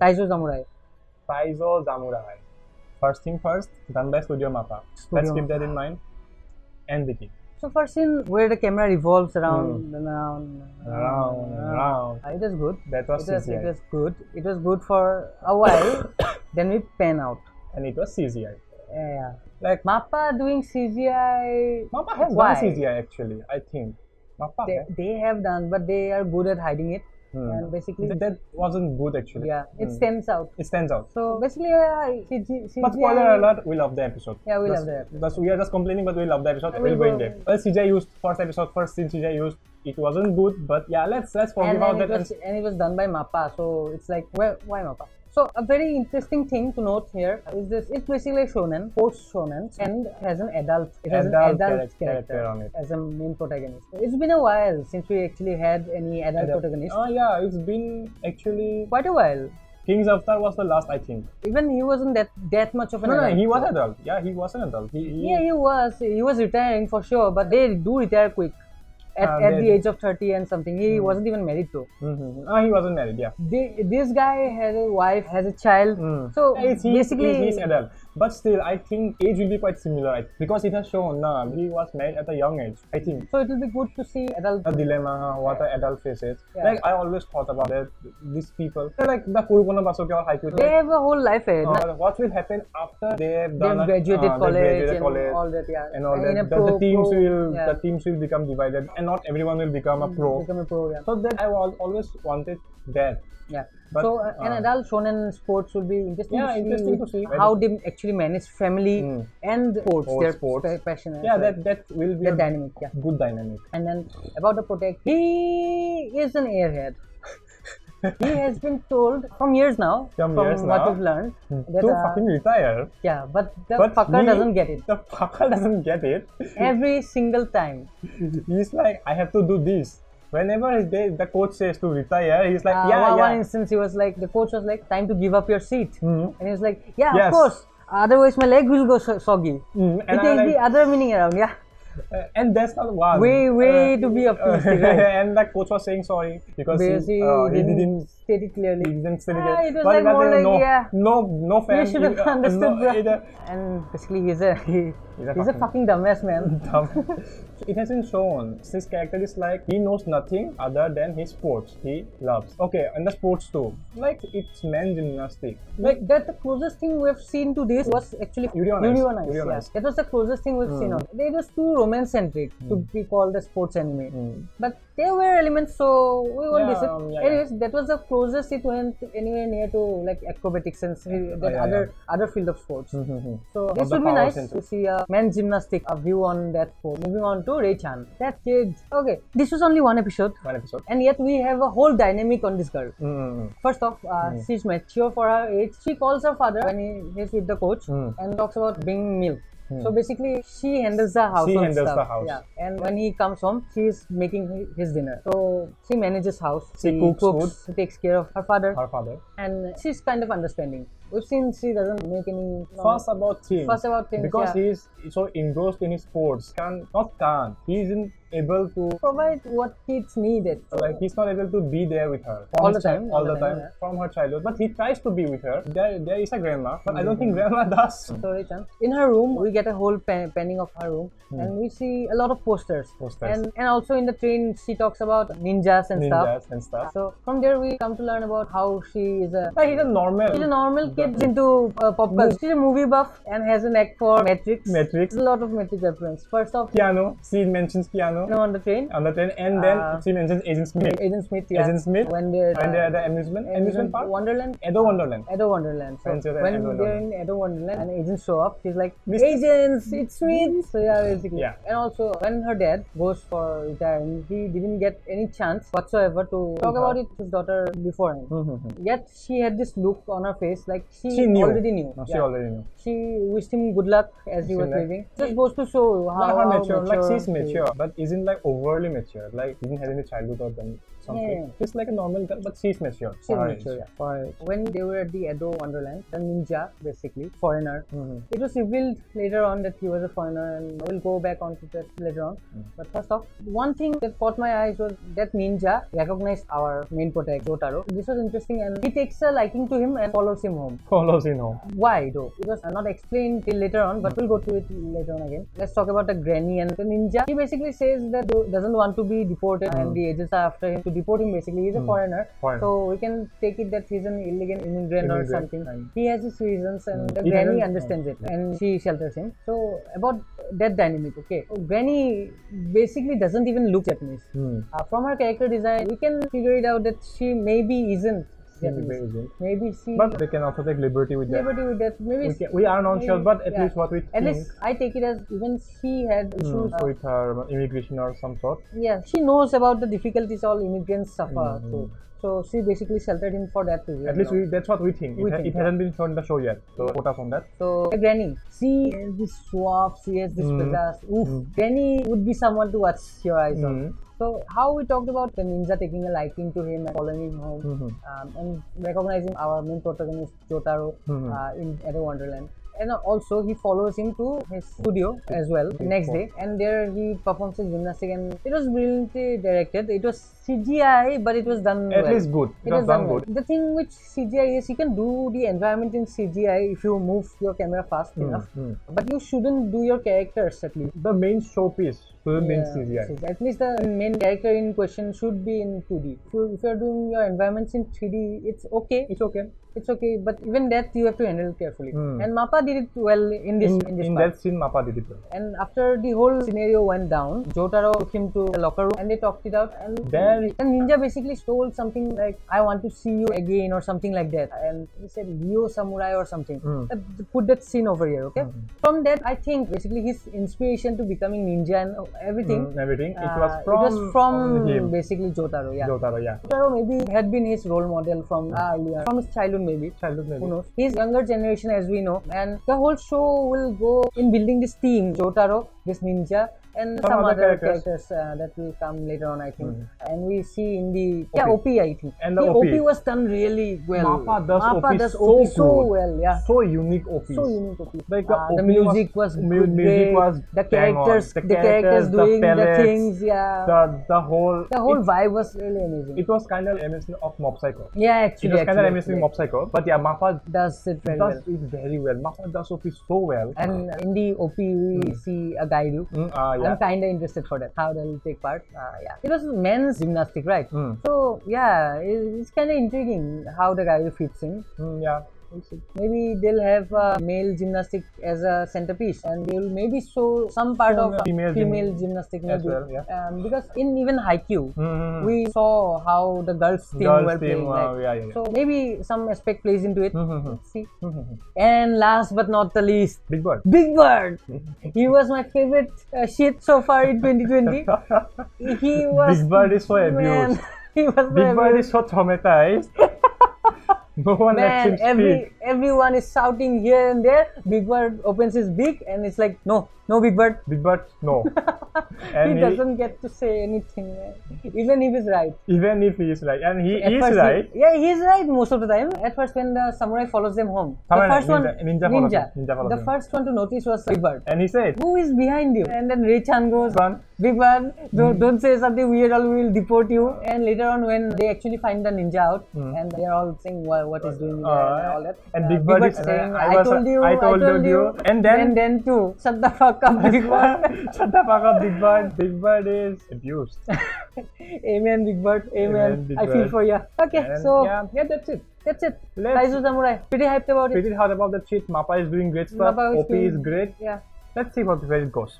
Taizo Samurai. Taizo Samurai. First thing first, done by Studio Mappa. Let's keep that in mind. And Vicky. So first scene where the camera revolves around, Around. It was good. That was CGI. It was good. It was good for a while. Then we pan out. And it was CGI. Yeah. Like Mappa doing CGI. Mappa has Why? done CGI actually, I think. Mappa They have done, but they are good at hiding it. And basically, that wasn't good actually. yeah, it stands out. It stands out. So basically, CGI. But spoiler alert, we love the episode. Yeah, we love the episode. We are just complaining, but we love the episode. We'll We'll go in go- depth. Well, CGI used first episode, first scene CGI used. It wasn't good, but yeah, let's forgive And about then that. it was done by Mappa, so it's like, why Mappa? So a very interesting thing to note here is this: it's basically a shonen, sports shonen, and has an adult. It has Adult an adult character on it. as a main protagonist. It's been a while since we actually had any adult protagonist. Oh yeah, it's been actually Quite a while. King's Avatar was the last, I think. Even he wasn't that much of an No, adult. he was adult. Yeah, he was an adult. Yeah, he was retiring for sure, but they do retire quick. At the age of 30 and something. He wasn't even married though. He wasn't married. Yeah. This guy has a wife, has a child. So basically, he's adult. But still, I think age will be quite similar because it has shown he was married at a young age, I think. so it will be good to see adult. A dilemma, what an adult faces. Yeah. Like, I always thought about that. These people, they're like the Kurukona Basuke or Haikyuu. They have a whole life ahead. What will happen after they have done They've graduated college and college all that, yeah. and all in that. a pro- The teams will become divided, and not everyone will become a pro. become a pro, yeah. So that I always wanted that. Yeah. But, So an adult shonen sports will be interesting. Yeah, to see interesting to see. how they actually manage family and sports. Their sports. passion. Yeah, and that will be that a dynamic. Yeah. good dynamic. And then about the protect, he is an airhead. He has been told from years now, from years what now, we've learned, that To fucking retire. yeah, but the But fucker he- doesn't get it. The fucker doesn't get it. Every single time. He's like, I have to do this. Whenever the coach says to retire, he's like, One instance, he was like, the coach was like, time to give up your seat. And he was like, yeah, Yes. of course. Otherwise, my leg will go soggy. And It I'm takes like, the other meaning around, yeah. and that's not one. Way to be optimistic, right? And the coach was saying sorry because Because he didn't state it clearly. He didn't say It was But like more like, no, yeah. no fan. You should have understood, bro. Either. And basically, he's a fucking dumbass, man. It has been shown his character is like he knows nothing other than his sports he loves. Okay, and the sports too. Like it's men's gymnastics. Like that, the closest thing we've seen to this was actually Yuri on Ice. Yuri on Ice. That was the closest thing we've seen on. It was too romance centric to be called a sports anime. But there were elements, so we won't diss it. Anyways, that was the closest it went anywhere near to like acrobatics and other field of sports. So this would be nice to see a men's gymnastic, a view on that sport. Moving on to Rei-chan. That kid. Okay, this was only one episode. And yet we have a whole dynamic on this girl. First off, she's mature for her age. She calls her father when he's with the coach and talks about bringing milk. So basically, she handles the house. Yeah. And when he comes home, she's making his dinner. So she manages house. She cooks food. She takes care of her father. And she's kind of understanding. We've seen she doesn't make any fuss about things. Because yeah. he's so engrossed in his sports. He isn't able to provide what kids needed. So like he's not able to be there with her all the time yeah. From her childhood. But he tries to be with her. There is a grandma, but I don't think grandma does. So in her room, we get a whole panning of her room, and we see a lot of posters. And also in the train, she talks about ninjas and stuff. So from there, we come to learn about how she is he's a normal kid into pop culture. She's a movie buff and has a knack for Matrix. There's a lot of Matrix reference. First off, piano. She mentions piano. On the train, and then she mentions Agent Smith. Yeah. Agent Smith. When they're at the amusement park. Wonderland. Edo Wonderland. So when they're in Edo Wonderland and agents show up, she's like, agents, it's Smith. So yeah, basically. Yeah. And also when her dad goes for retiring, he didn't get any chance whatsoever to talk about it to his daughter beforehand. Yet she had this look on her face like she already knew. She already knew. She wished him good luck as he was leaving. Just goes to show how mature. Like she's mature, but isn't like overly mature. Like didn't have any childhood or something. She's like a normal girl, but she's mature. She's mature, yeah. When they were at the Edo Wonderland, the ninja, basically, foreigner, it was revealed later on that he was a foreigner, and we'll go back onto that later on. But first off, one thing that caught my eyes was that ninja recognized our main protagonist, Jotaro. This was interesting, and he takes a liking to him and follows him home. Why though? It was not explained till later on, but we'll go to it later on again. Let's talk about the granny and the ninja. He basically says that he doesn't want to be deported, and the agents are after him to deport him. Basically, he's a foreigner, so we can take it that he's an illegal immigrant or something. He has his reasons, and the granny understands it, and she shelters him. So about that dynamic, okay. Granny basically doesn't even look Japanese. From her character design, we can figure it out that she maybe isn't Japanese. Maybe she. But they can also take liberty with that. Maybe we are not sure, but at least what we think. At least I take it as even she had issues with her immigration or some sort. Yeah, she knows about the difficulties all immigrants suffer through. So she basically sheltered him for that reason. At least that's what we think. It hasn't been shown in the show yet. So quote us on that. So Granny, she has this suave, she has this pizzazz. Granny would be someone to watch your eyes on. So how we talked about the ninja taking a liking to him and following him home, and recognizing our main protagonist Jotaro in Edo Wonderland. And also he follows him to his studio as well next day, and there he performs his gymnastic, and it was brilliantly directed. It was CGI, but it was done at well. least good. It was done good. The thing with CGI is you can do the environment in CGI if you move your camera fast enough, but you shouldn't do your characters at least. The main showpiece shouldn't be in CGI. At least the main character in question should be in 2D. If you're doing your environments in 3D, it's okay. It's okay, but even that you have to handle carefully. And Mappa did it well in this part. That scene, Mappa did it well. And after the whole scenario went down, Jotaro took him to the locker room and they talked it out. And then Ninja basically stole something like, "I want to see you again" or something like that. And he said Ryo Samurai or something. Put that scene over here, okay? From that, I think basically his inspiration to becoming ninja and everything. It was from him. Basically Jotaro, yeah. Jotaro maybe had been his role model from earlier, from his childhood maybe. Who knows? He's younger generation as we know, and the whole show will go in building this team, Jotaro, this ninja, and some other characters that will come later on, I think. And we see in the OP, I think. And the OP was done really well. Mappa does OP so well, yeah. So unique OP. Like the music was good. The characters doing the things, yeah. The whole vibe was really amazing. It was kind of reminiscent of Mob Psycho. Yeah, actually. It was kind of reminiscent of Mob Psycho, but yeah, Mappa does it very well. Mappa does OP so well. And in the OP, we see a Gairu. I'm kind of interested for that, how they'll take part. It was men's gymnastic, right? So yeah, it's kind of intriguing how the Gairu fits in. Maybe they'll have male gymnastic as a centerpiece, and they'll maybe show some part of female gymnastic maybe. As well, because in even Haikyuu, we saw how the girls team were playing. So maybe some aspect plays into it. Let's see. And last but not the least, Big Bird. He was my favorite shit so far in 2020. Big Bird is so abused. Big Bird is so traumatized. No one lets him speak. Everyone is shouting here and there. Big Bird opens his beak and it's like, no, Big Bird. Big Bird, no. And he doesn't get to say anything, even if he's right. Even if he is right, and he is right. He's right most of the time. At first, when the samurai follows them home, the first one to notice was Big Bird. And he said, "Who is behind you?" And then Rei-chan goes, "Big Bird, don't say something weird or we will deport you." And later on, when they actually find the ninja out, and they're all saying what he's doing there and all that. And Big Bird is saying, I told you. And then too, shut the fuck up, Big Bird. Shut the fuck up, Big Bird. Big Bird is abused. Amen, Big Bird. Amen. I feel for you. Okay, so yeah, that's it. Daizu Samurai. Pretty hyped about it. Pretty hyped about that shit. Mappa is doing great stuff. OP is great. Yeah. Let's see where it goes.